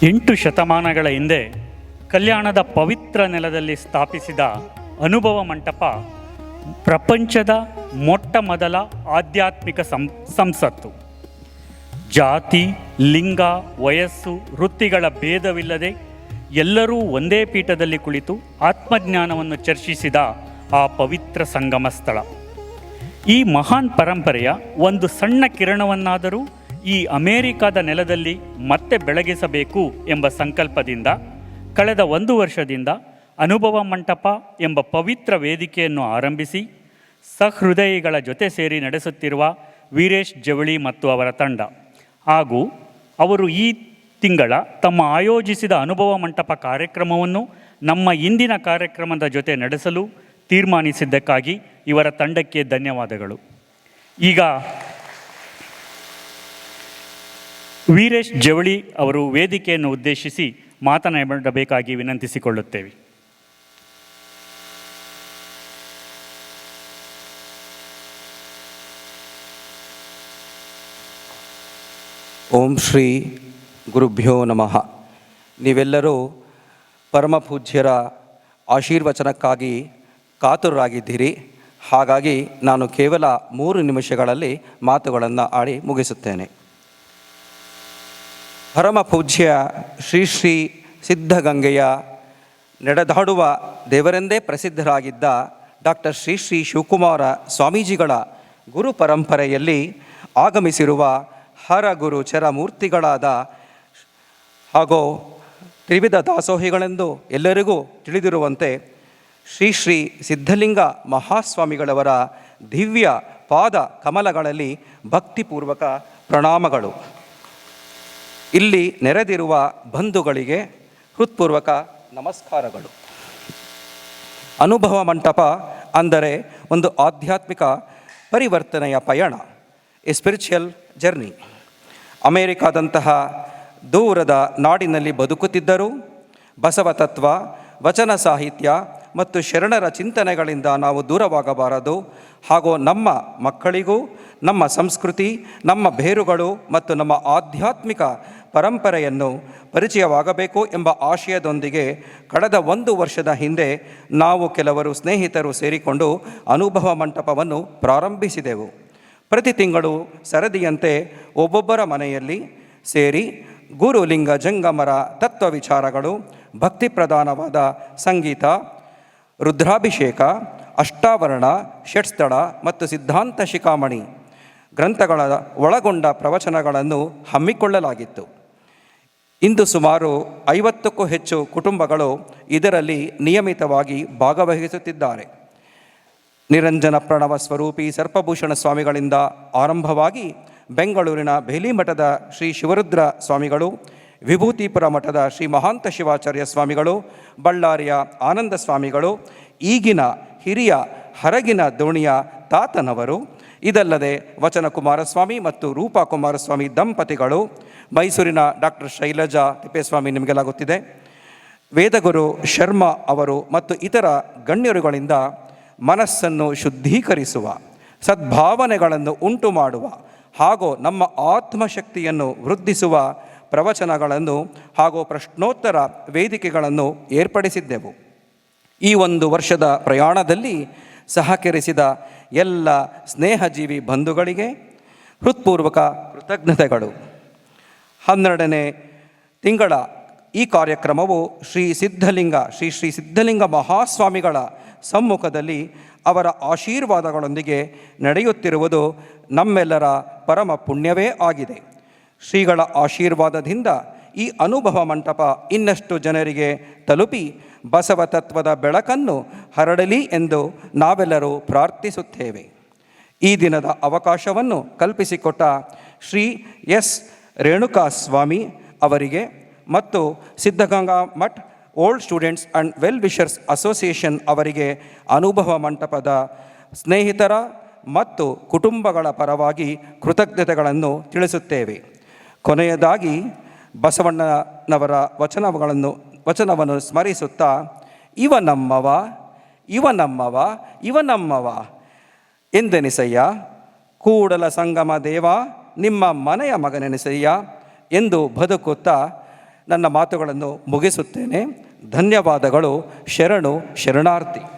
8 ಶತಮಾನಗಳ ಹಿಂದೆ ಕಲ್ಯಾಣದ ಪವಿತ್ರ ನೆಲದಲ್ಲಿ ಸ್ಥಾಪಿಸಿದ ಅನುಭವ ಮಂಟಪ ಪ್ರಪಂಚದ ಮೊಟ್ಟ ಮೊದಲ ಆಧ್ಯಾತ್ಮಿಕ ಸಂಸತ್ತು. ಜಾತಿ, ಲಿಂಗ, ವಯಸ್ಸು, ವೃತ್ತಿಗಳ ಭೇದವಿಲ್ಲದೆ ಎಲ್ಲರೂ ಒಂದೇ ಪೀಠದಲ್ಲಿ ಕುಳಿತು ಆತ್ಮಜ್ಞಾನವನ್ನು ಚರ್ಚಿಸಿದ ಆ ಪವಿತ್ರ ಸಂಗಮ ಸ್ಥಳ. ಈ ಮಹಾನ್ ಪರಂಪರೆಯ ಒಂದು ಸಣ್ಣ ಕಿರಣವನ್ನಾದರೂ ಈ ಅಮೇರಿಕಾದ ನೆಲದಲ್ಲಿ ಮತ್ತೆ ಬೆಳಗಿಸಬೇಕು ಎಂಬ ಸಂಕಲ್ಪದಿಂದ ಕಳೆದ 1 ವರ್ಷದಿಂದ ಅನುಭವ ಮಂಟಪ ಎಂಬ ಪವಿತ್ರ ವೇದಿಕೆಯನ್ನು ಆರಂಭಿಸಿ ಸಹೃದಯಿಗಳ ಜೊತೆ ಸೇರಿ ನಡೆಸುತ್ತಿರುವ ವೀರೇಶ್ ಜವಳಿ ಮತ್ತು ಅವರ ತಂಡ ಹಾಗೂ ಅವರು ಈ ತಿಂಗಳ ತಮ್ಮ ಆಯೋಜಿಸಿದ ಅನುಭವ ಮಂಟಪ ಕಾರ್ಯಕ್ರಮವನ್ನು ನಮ್ಮ ಇಂದಿನ ಕಾರ್ಯಕ್ರಮದ ಜೊತೆ ನಡೆಸಲು ತೀರ್ಮಾನಿಸಿದ್ದಕ್ಕಾಗಿ ಇವರ ತಂಡಕ್ಕೆ ಧನ್ಯವಾದಗಳು. ಈಗ ವೀರೇಶ್ ಜವಳಿ ಅವರು ವೇದಿಕೆಯನ್ನು ಉದ್ದೇಶಿಸಿ ಮಾತನಾಡಬೇಕಾಗಿ ವಿನಂತಿಸಿಕೊಳ್ಳುತ್ತೇವೆ. ಓಂ ಶ್ರೀ ಗುರುಭ್ಯೋ ನಮಃ. ನೀವೆಲ್ಲರೂ ಪರಮ ಪೂಜ್ಯರ ಆಶೀರ್ವಚನಕ್ಕಾಗಿ ಕಾತುರರಾಗಿದ್ದೀರಿ. ಹಾಗಾಗಿ ನಾನು ಕೇವಲ 3 ನಿಮಿಷಗಳಲ್ಲಿ ಮಾತುಗಳನ್ನು ಆಡಿ ಮುಗಿಸುತ್ತೇನೆ. ಪರಮ ಪೂಜ್ಯ ಶ್ರೀ ಶ್ರೀ ಸಿದ್ಧಗಂಗೆಯ ನಡೆದಾಡುವ ದೇವರೆಂದೇ ಪ್ರಸಿದ್ಧರಾಗಿದ್ದ ಡಾಕ್ಟರ್ ಶ್ರೀ ಶ್ರೀ ಶಿವಕುಮಾರ ಸ್ವಾಮೀಜಿಗಳ ಗುರು ಪರಂಪರೆಯಲ್ಲಿ ಆಗಮಿಸಿರುವ ಹರಗುರು ಚರಮೂರ್ತಿಗಳಾದ ಹಾಗೂ ತ್ರಿವಿಧ ದಾಸೋಹಿಗಳೆಂದು ಎಲ್ಲರಿಗೂ ತಿಳಿದಿರುವಂತೆ ಶ್ರೀ ಶ್ರೀ ಸಿದ್ಧಲಿಂಗ ಮಹಾಸ್ವಾಮಿಗಳವರ ದಿವ್ಯ ಪಾದ ಕಮಲಗಳಲ್ಲಿ ಭಕ್ತಿಪೂರ್ವಕ ಪ್ರಣಾಮಗಳು. ಇಲ್ಲಿ ನೆರೆದಿರುವ ಬಂಧುಗಳಿಗೆ ಹೃತ್ಪೂರ್ವಕ ನಮಸ್ಕಾರಗಳು. ಅನುಭವ ಮಂಟಪ ಅಂದರೆ ಒಂದು ಆಧ್ಯಾತ್ಮಿಕ ಪರಿವರ್ತನೆಯ ಪಯಣ, ಎ ಸ್ಪಿರಿಚುವಲ್ ಜರ್ನಿ. ಅಮೇರಿಕಾದಂತಹ ದೂರದ ನಾಡಿನಲ್ಲಿ ಬದುಕುತ್ತಿದ್ದರೂ ಬಸವ ತತ್ವ, ವಚನ ಸಾಹಿತ್ಯ ಮತ್ತು ಶರಣರ ಚಿಂತನೆಗಳಿಂದ ನಾವು ದೂರವಾಗಬಾರದು. ಹಾಗೂ ನಮ್ಮ ಮಕ್ಕಳಿಗೂ ನಮ್ಮ ಸಂಸ್ಕೃತಿ, ನಮ್ಮ ಬೇರುಗಳು ಮತ್ತು ನಮ್ಮ ಆಧ್ಯಾತ್ಮಿಕ ಪರಂಪರೆಯನ್ನು ಪರಿಚಯವಾಗಬೇಕು ಎಂಬ ಆಶಯದೊಂದಿಗೆ ಕಳೆದ 1 ವರ್ಷದ ಹಿಂದೆ ನಾವು ಕೆಲವರು ಸ್ನೇಹಿತರು ಸೇರಿಕೊಂಡು ಅನುಭವ ಮಂಟಪವನ್ನು ಪ್ರಾರಂಭಿಸಿದೆವು. ಪ್ರತಿ ತಿಂಗಳು ಸರದಿಯಂತೆ ಒಬ್ಬೊಬ್ಬರ ಮನೆಯಲ್ಲಿ ಸೇರಿ ಗುರುಲಿಂಗ ಜಂಗಮರ ತತ್ವ ವಿಚಾರಗಳು, ಭಕ್ತಿ ಪ್ರಧಾನವಾದ ಸಂಗೀತ, ರುದ್ರಾಭಿಷೇಕ, ಅಷ್ಟಾವರಣ, ಷಟ್ಸ್ಥಳ ಮತ್ತು ಸಿದ್ಧಾಂತ ಶಿಖಾಮಣಿ ಗ್ರಂಥಗಳ ಒಳಗೊಂಡ ಪ್ರವಚನಗಳನ್ನು ಹಮ್ಮಿಕೊಳ್ಳಲಾಗಿತ್ತು. ಇಂದು ಸುಮಾರು 50ಕ್ಕೂ ಹೆಚ್ಚು ಕುಟುಂಬಗಳು ಇದರಲ್ಲಿ ನಿಯಮಿತವಾಗಿ ಭಾಗವಹಿಸುತ್ತಿದ್ದಾರೆ. ನಿರಂಜನ ಪ್ರಣವ ಸ್ವರೂಪಿ ಸರ್ಪಭೂಷಣ ಸ್ವಾಮಿಗಳಿಂದ ಆರಂಭವಾಗಿ ಬೆಂಗಳೂರಿನ ಬೇಲಿಮಠದ ಶ್ರೀ ಶಿವರುದ್ರ ಸ್ವಾಮಿಗಳು, ವಿಭೂತಿಪುರ ಮಠದ ಶ್ರೀ ಮಹಾಂತ ಶಿವಾಚಾರ್ಯ ಸ್ವಾಮಿಗಳು, ಬಳ್ಳಾರಿಯ ಆನಂದ ಸ್ವಾಮಿಗಳು, ಈಗಿನ ಹಿರಿಯ ಹರಗಿನ ದೋಣಿಯ ತಾತನವರು, ಇದಲ್ಲದೆ ವಚನ ಕುಮಾರಸ್ವಾಮಿ ಮತ್ತು ರೂಪಾ ಕುಮಾರಸ್ವಾಮಿ ದಂಪತಿಗಳು, ಮೈಸೂರಿನ ಡಾಕ್ಟರ್ ಶೈಲಜಾ ತಿಪ್ಪೇಸ್ವಾಮಿ ನಿಮಗೆಲ್ಲ ಗೊತ್ತಿದೆ, ವೇದಗುರು ಶರ್ಮಾ ಅವರು ಮತ್ತು ಇತರ ಗಣ್ಯರುಗಳಿಂದ ಮನಸ್ಸನ್ನು ಶುದ್ಧೀಕರಿಸುವ, ಸದ್ಭಾವನೆಗಳನ್ನು ಉಂಟು ಮಾಡುವ ಹಾಗೂ ನಮ್ಮ ಆತ್ಮಶಕ್ತಿಯನ್ನು ವೃದ್ಧಿಸುವ ಪ್ರವಚನಗಳನ್ನು ಹಾಗೂ ಪ್ರಶ್ನೋತ್ತರ ವೇದಿಕೆಗಳನ್ನು ಏರ್ಪಡಿಸಿದ್ದೆವು. ಈ 1 ವರ್ಷದ ಪ್ರಯಾಣದಲ್ಲಿ ಸಹಕರಿಸಿದ ಎಲ್ಲ ಸ್ನೇಹಜೀವಿ ಬಂಧುಗಳಿಗೆ ಹೃತ್ಪೂರ್ವಕ ಕೃತಜ್ಞತೆಗಳು. 12ನೇ ತಿಂಗಳ ಈ ಕಾರ್ಯಕ್ರಮವು ಶ್ರೀ ಶ್ರೀ ಸಿದ್ಧಲಿಂಗ ಮಹಾಸ್ವಾಮಿಗಳ ಸಮ್ಮುಖದಲ್ಲಿ ಅವರ ಆಶೀರ್ವಾದಗಳೊಂದಿಗೆ ನಡೆಯುತ್ತಿರುವುದು ನಮ್ಮೆಲ್ಲರ ಪರಮ ಪುಣ್ಯವೇ ಆಗಿದೆ. ಶ್ರೀಗಳ ಆಶೀರ್ವಾದದಿಂದ ಈ ಅನುಭವ ಮಂಟಪ ಇನ್ನಷ್ಟು ಜನರಿಗೆ ತಲುಪಿ ಬಸವ ತತ್ವದ ಬೆಳಕನ್ನು ಹರಡಲಿ ಎಂದು ನಾವೆಲ್ಲರೂ ಪ್ರಾರ್ಥಿಸುತ್ತೇವೆ. ಈ ದಿನದ ಅವಕಾಶವನ್ನು ಕಲ್ಪಿಸಿಕೊಟ್ಟ ಶ್ರೀ ಎಸ್ ರೇಣುಕಾ ಸ್ವಾಮಿ ಅವರಿಗೆ ಮತ್ತು Siddaganga Math old students and well wishers association ಅವರಿಗೆ ಅನುಭವ ಮಂಟಪದ ಸ್ನೇಹಿತರ ಮತ್ತು ಕುಟುಂಬಗಳ ಪರವಾಗಿ ಕೃತಜ್ಞತೆಗಳನ್ನು ತಿಳಿಸುತ್ತೇವೆ. ಕೊನೆಯದಾಗಿ ಬಸವಣ್ಣನವರ ವಚನವನ್ನು ಸ್ಮರಿಸುತ್ತಾ, ಇವ ನಮ್ಮವ ಎಂದೆನಿಸಯ್ಯ, ಕೂಡಲ ಸಂಗಮ ದೇವ ನಿಮ್ಮ ಮನೆಯ ಮಗನೆನಿಸಯ್ಯ ಎಂದು ಬದುಕುತ್ತಾ ನನ್ನ ಮಾತುಗಳನ್ನು ಮುಗಿಸುತ್ತೇನೆ. ಧನ್ಯವಾದಗಳು. ಶರಣು ಶರಣಾರ್ಥಿ.